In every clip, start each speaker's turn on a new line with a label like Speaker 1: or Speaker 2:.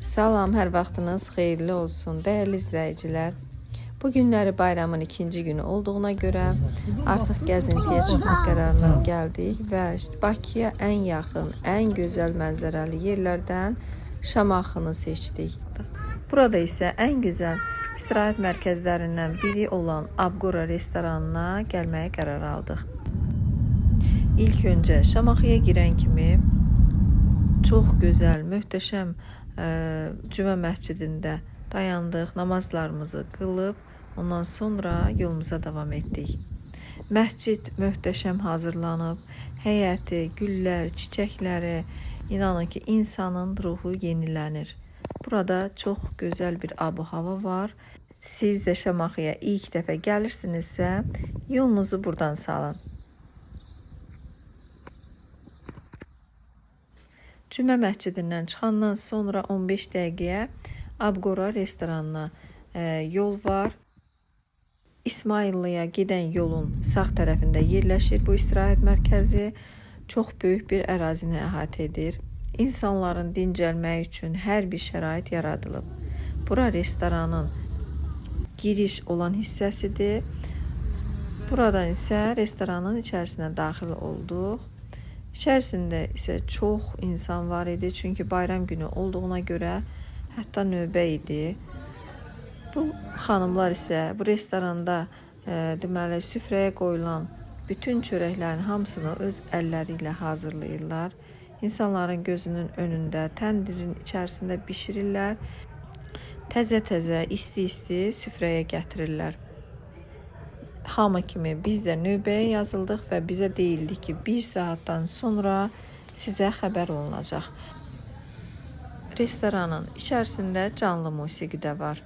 Speaker 1: Salam, hər vaxtınız xeyirli olsun, dəyərli izləyicilər. Bu günləri bayramın ikinci günü olduğuna görə artıq gəzintiyə çıxmaq qərarına gəldik və Bakıya ən yaxın, ən gözəl mənzərəli yerlərdən Şamaxını seçdik. Burada isə ən gözəl istirahət mərkəzlərindən biri olan Abqora restoranına gəlməyə qərar aldıq. İlk öncə Şamaxıya girən kimi çox gözəl, möhtəşəm Cümə məscidində dayandıq, namazlarımızı qılıb, ondan sonra yolumuza davam etdik. Məscid möhtəşəm hazırlanıb, həyəti, güllər, çiçəkləri, inanın ki, insanın ruhu yenilənir. Burada çox gözəl bir ab-hava var. Siz də Şamaxıya ilk dəfə gəlirsinizsə, yolunuzu buradan salın. Cümə məscidindən çıxandan sonra 15 dəqiqəyə Abqora restoranına yol var. İsmailliyə gedən yolun sağ tərəfində yerləşir bu istirahət mərkəzi. Çox böyük bir ərazini əhatə edir. İnsanların dincəlmək üçün hər bir şərait yaradılıb. Bura restoranın giriş olan hissəsidir. Buradan isə restoranın içərisinə daxil olduq. İçərisində isə çox insan var idi, çünki bayram günü olduğuna görə hətta növbə idi. Bu xanımlar isə bu restoranda deməli süfrəyə qoyulan bütün çörəklərin hamısını öz əlləri ilə hazırlayırlar. İnsanların gözünün önündə, təndirin içərisində bişirirlər. Təzə-təzə, isti-isti süfrəyə gətirirlər. Hamı kimi biz də növbəyə yazıldıq və bizə deyildi ki, 1 saatdan sonra sizə xəbər olunacaq. Restoranın içərisində canlı musiqi də var.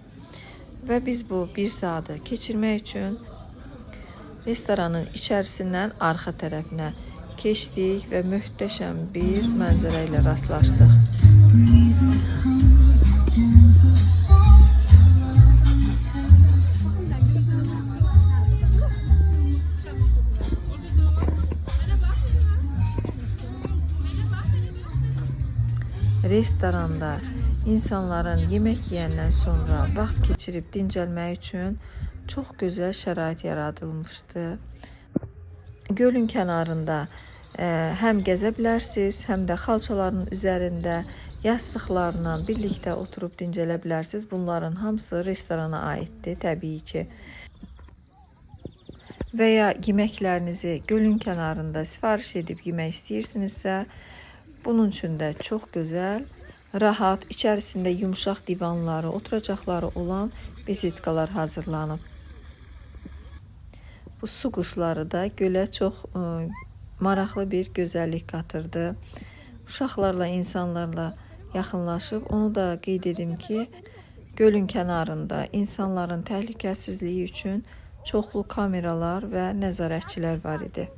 Speaker 1: Və biz bu 1 saatı keçirmək üçün restoranın içərisindən arxa tərəfinə keçdik və möhtəşəm bir mənzərə ilə rastlaşdıq. Restoranda insanların yemək yeyəndən sonra vaxt keçirib dincəlmək üçün çox gözəl şərait yaradılmışdı. Gölün kənarında həm gəzə bilərsiniz, həm də xalçaların üzərində yastıqlarla birlikdə oturub dincələ bilərsiniz. Bunların hamısı restorana aiddir, təbii ki. Və ya yeməklərinizi gölün kənarında sifariş edib yemək istəyirsinizsə, bunun üçün də çox gözəl, rahat, içərisində yumşaq divanları, oturacaqları olan bezitkalar hazırlanıb. Bu su quşları da gölə çox maraqlı bir gözəllik qatırdı. Uşaqlarla, insanlarla yaxınlaşıb, onu da qeyd edim ki, gölün kənarında insanların təhlükəsizliyi üçün çoxlu kameralar və nəzarətçilər var idi.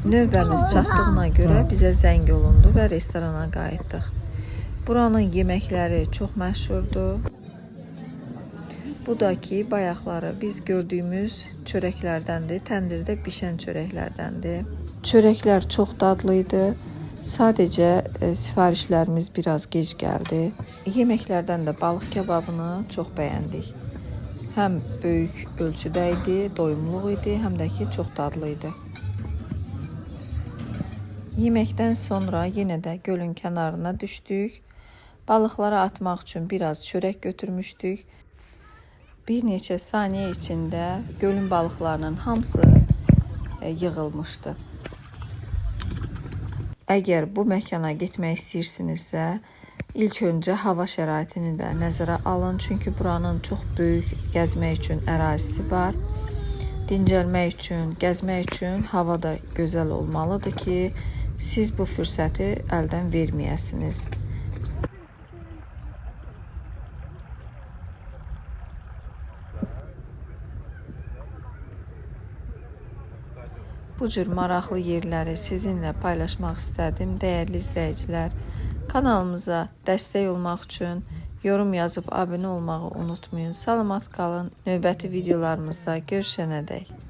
Speaker 1: Növbəmiz çatdığına görə bizə zəng olundu və restorana qayıtdıq. Buranın yeməkləri çox məşhurdur. Bu da ki, bayaqları biz gördüyümüz çörəklərdəndir, təndirdə bişən çörəklərdəndir. Çörəklər çox dadlı idi. Sadəcə sifarişlərimiz biraz gec gəldi. Yeməklərdən də balıq kebabını çox bəyəndik. Həm böyük ölçüdə idi, doyumluq idi, həm də ki, çox dadlı idi. Yeməkdən sonra yenə də gölün kənarına düşdük. Balıqlara atmaq üçün biraz çörək götürmüşdük. Bir neçə saniyə içində gölün balıqlarının hamısı yığılmışdı. Əgər bu məkana getmək istəyirsinizsə, ilk öncə hava şəraitini də nəzərə alın. Çünki buranın çox böyük gəzmək üçün ərazisi var. Dincəlmək üçün, gəzmək üçün hava da gözəl olmalıdır ki, siz bu fürsəti əldən verməyəsiniz. bu cür maraqlı yerləri sizinlə paylaşmaq istədim. Dəyərli izləyicilər, kanalımıza dəstək olmaq üçün yorum yazıb abunə olmağı unutmayın. Salamat qalın. Növbəti videolarımızda görüşənədək.